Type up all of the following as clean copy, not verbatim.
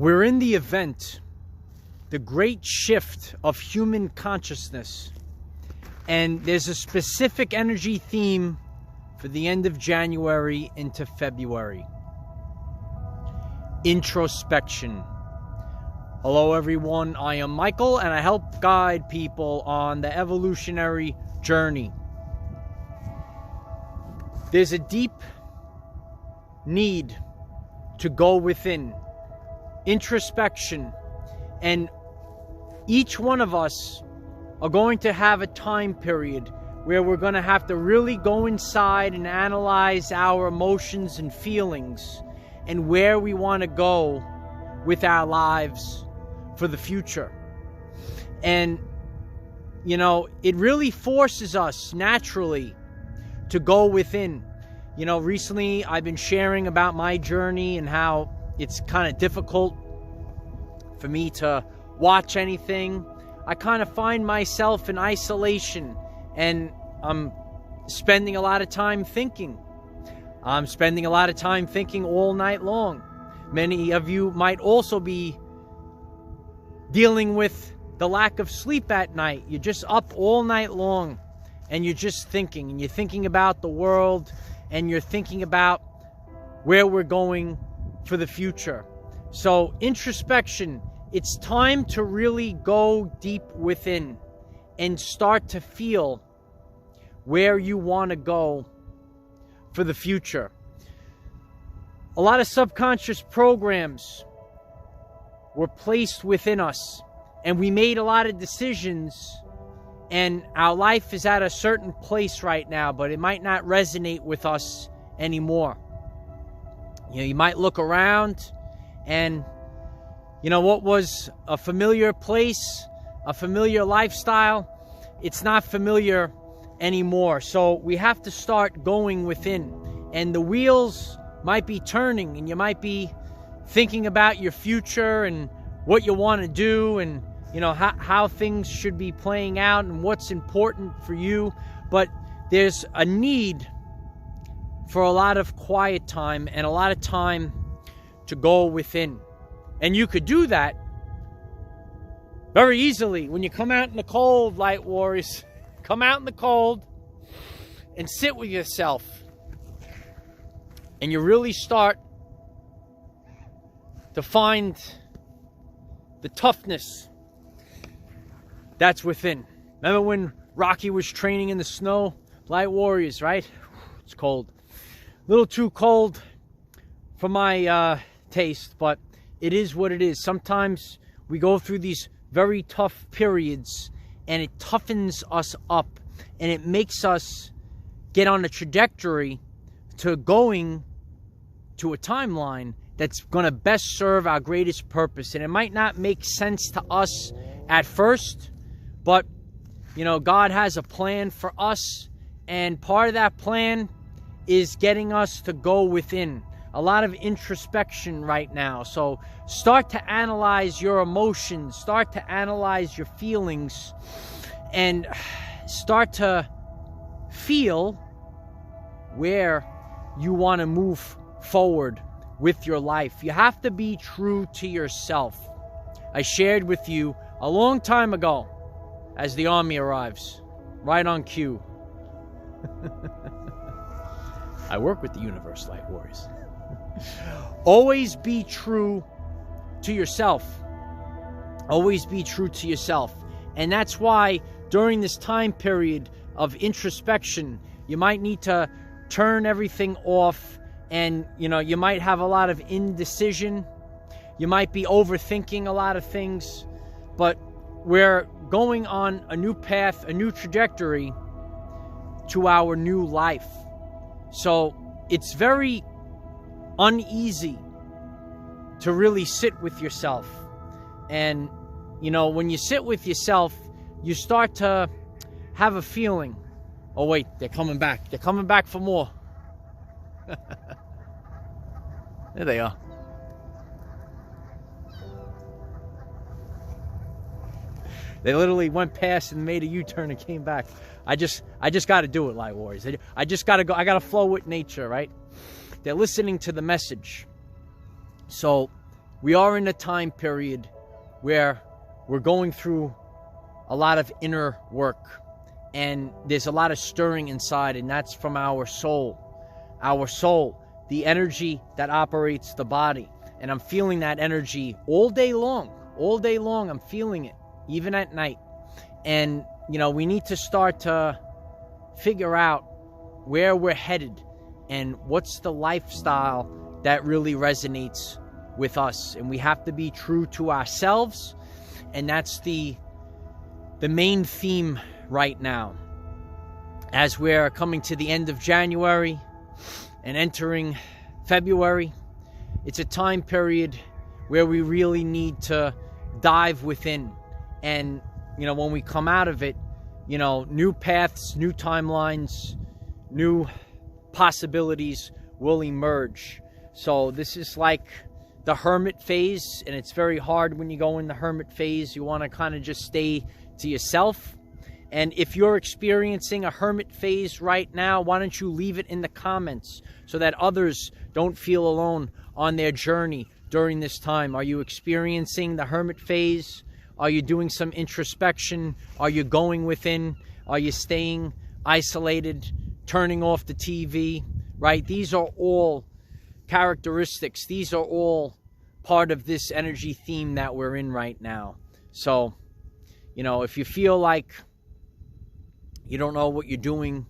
We're in the event, the great shift of human consciousness. And there's a specific energy theme for the end of January into February. Introspection. Hello everyone, I am Michael and I help guide people on the evolutionary journey. There's a deep need to go within. Introspection. And each one of us are going to have a time period where we're going to have to really go inside and analyze our emotions and feelings and where we want to go with our lives for the future. And, you know, it really forces us naturally to go within. You know, recently I've been sharing about my journey and how it's kind of difficult for me to watch anything. I kind of find myself in isolation and I'm spending a lot of time thinking. I'm spending a lot of time thinking all night long. Many of you might also be dealing with the lack of sleep at night. You're just up all night long and you're just thinking, and you're thinking about the world and you're thinking about where we're going for the future. So introspection, it's time to really go deep within and start to feel where you want to go for the future. A lot of subconscious programs were placed within us, and we made a lot of decisions, and our life is at a certain place right now, but it might not resonate with us anymore. You know, you might look around and, you know, what was a familiar place, a familiar lifestyle, it's not familiar anymore. So we have to start going within, and the wheels might be turning, and you might be thinking about your future and what you want to do, and you know how things should be playing out and what's important for you. But there's a need for a lot of quiet time and a lot of time to go within. And you could do that very easily when you come out in the cold, light warriors. Come out in the cold and sit with yourself. And you really start to find the toughness that's within. Remember when Rocky was training in the snow? Light warriors, right? It's cold. A little too cold for my taste, but it is what it is. Sometimes we go through these very tough periods and it toughens us up and it makes us get on a trajectory to going to a timeline that's going to best serve our greatest purpose. And it might not make sense to us at first, but you know, God has a plan for us, and part of that plan is getting us to go within. A lot of introspection right now. So start to analyze your emotions, start to analyze your feelings, and start to feel where you want to move forward with your life. You have to be true to yourself. I shared with you a long time ago as the army arrives, right on cue. I work with the universe, light warriors. Always be true to yourself. Always be true to yourself. And that's why during this time period of introspection, you might need to turn everything off, and you know, you might have a lot of indecision. You might be overthinking a lot of things, but we're going on a new path, a new trajectory to our new life. So it's very uneasy to really sit with yourself. And, you know, when you sit with yourself, you start to have a feeling, oh wait, they're coming back. They're coming back for more. There they are. They literally went past and made a U-turn and came back. I just got to do it, light warriors. I just got to go. I got to flow with nature, right? They're listening to the message. So we are in a time period where we're going through a lot of inner work, and there's a lot of stirring inside, and that's from our soul. Our soul, the energy that operates the body. And I'm feeling that energy all day long. All day long, I'm feeling it, even at night. And, you know, we need to start to figure out where we're headed and what's the lifestyle that really resonates with us. And we have to be true to ourselves. And that's the main theme right now. As we're coming to the end of January and entering February, it's a time period where we really need to dive within. And, you know, when we come out of it, you know, new paths, new timelines, new possibilities will emerge. So this is like the hermit phase, and it's very hard when you go in the hermit phase. You want to kind of just stay to yourself. And if you're experiencing a hermit phase right now, why don't you leave it in the comments so that others don't feel alone on their journey during this time. Are you experiencing the hermit phase? Are you doing some introspection? Are you going within? Are you staying isolated, turning off the TV, right? These are all characteristics. These are all part of this energy theme that we're in right now. So, you know, if you feel like you don't know what you're doing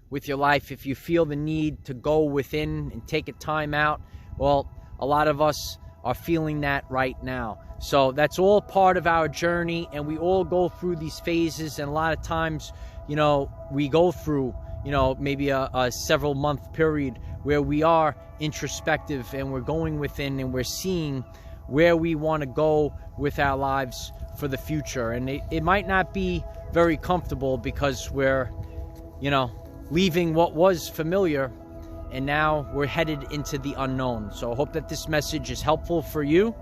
with your life, if you feel the need to go within and take a time out, well, a lot of us are feeling that right now. So that's all part of our journey, and we all go through these phases. And a lot of times, you know, we go through, you know, maybe a several month period where we are introspective and we're going within and we're seeing where we want to go with our lives for the future. And it might not be very comfortable because we're, you know, leaving what was familiar, and now we're headed into the unknown. So I hope that this message is helpful for you.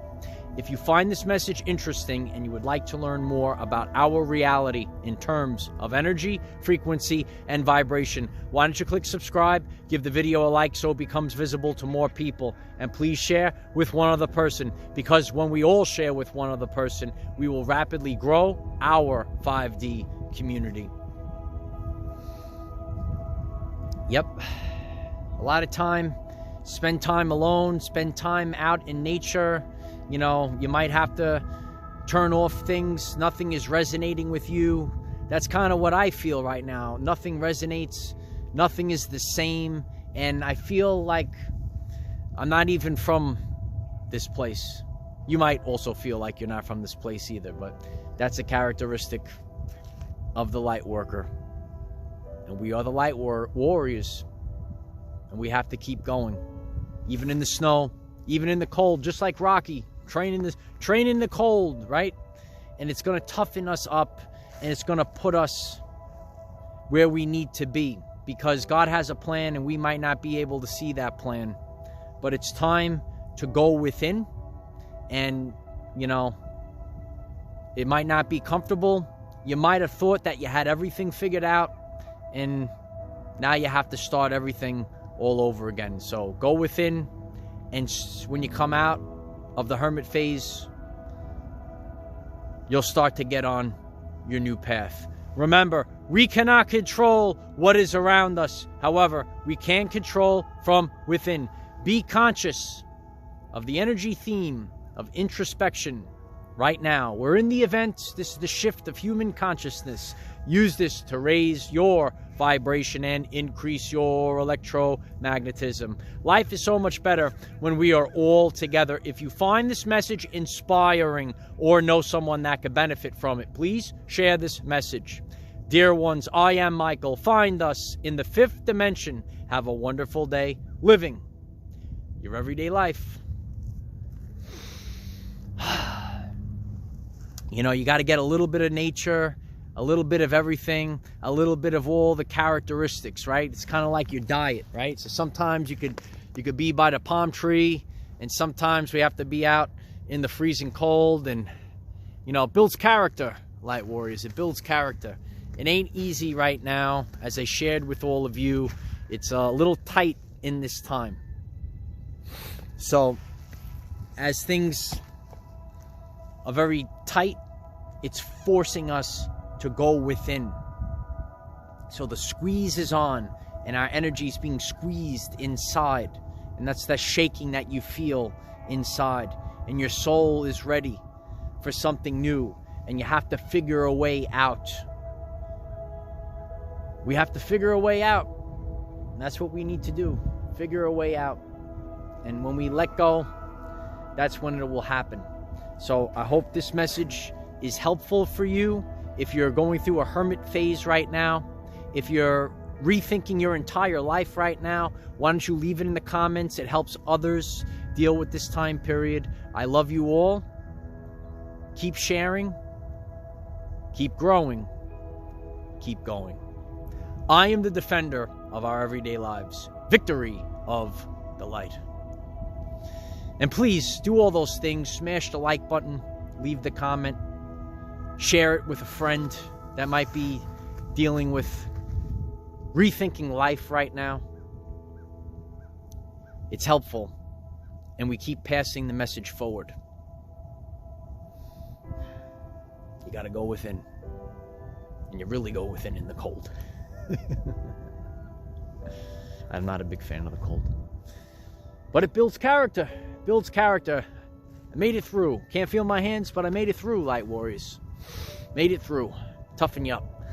If you find this message interesting and you would like to learn more about our reality in terms of energy, frequency, and vibration, why don't you click subscribe, give the video a like so it becomes visible to more people, and please share with one other person, because when we all share with one other person, we will rapidly grow our 5D community. Yep. A lot of time, spend time alone, spend time out in nature. You know, you might have to turn off things. Nothing is resonating with you. That's kind of what I feel right now. Nothing resonates. Nothing is the same. And I feel like I'm not even from this place. You might also feel like you're not from this place either, but that's a characteristic of the light worker. And we are the light warriors. And we have to keep going. Even in the snow, even in the cold, just like Rocky. Train in the cold, right? And it's going to toughen us up, and it's going to put us where we need to be, because God has a plan and we might not be able to see that plan. But it's time to go within, and, you know, it might not be comfortable. You might have thought that you had everything figured out, and now you have to start everything all over again. So go within, and when you come out of the hermit phase, you'll start to get on your new path. Remember, we cannot control what is around us. However, we can control from within. Be conscious of the energy theme of introspection right now. We're in the event. This is the shift of human consciousness. Use this to raise your vibration and increase your electromagnetism. Life is so much better when we are all together. If you find this message inspiring or know someone that could benefit from it, please share this message. Dear ones, I am Michael. Find us in the 5th dimension. Have a wonderful day living your everyday life. You know, you got to get a little bit of nature, a little bit of everything, a little bit of all the characteristics, right? It's kind of like your diet, right? So sometimes you could be by the palm tree, and sometimes we have to be out in the freezing cold, and, you know, it builds character, light warriors. It builds character. It ain't easy right now. As I shared with all of you, it's a little tight in this time. So as things are very tight, it's forcing us to go within. So the squeeze is on, and our energy is being squeezed inside. And that's the shaking that you feel inside. And your soul is ready for something new. And you have to figure a way out. We have to figure a way out. And that's what we need to do. Figure a way out. And when we let go, that's when it will happen. So I hope this message is helpful for you. If you're going through a hermit phase right now, if you're rethinking your entire life right now, why don't you leave it in the comments? It helps others deal with this time period. I love you all. Keep sharing. Keep growing. Keep going. I am the defender of our everyday lives. Victory of the light. And please do all those things. Smash the like button. Leave the comment. Share it with a friend that might be dealing with rethinking life right now. It's helpful, and we keep passing the message forward. You got to go within, and you really go within in the cold. I'm not a big fan of the cold, but it builds character. Builds character. I made it through. Can't feel my hands, but I made it through, Light Warriors. Made it through. Toughen you up.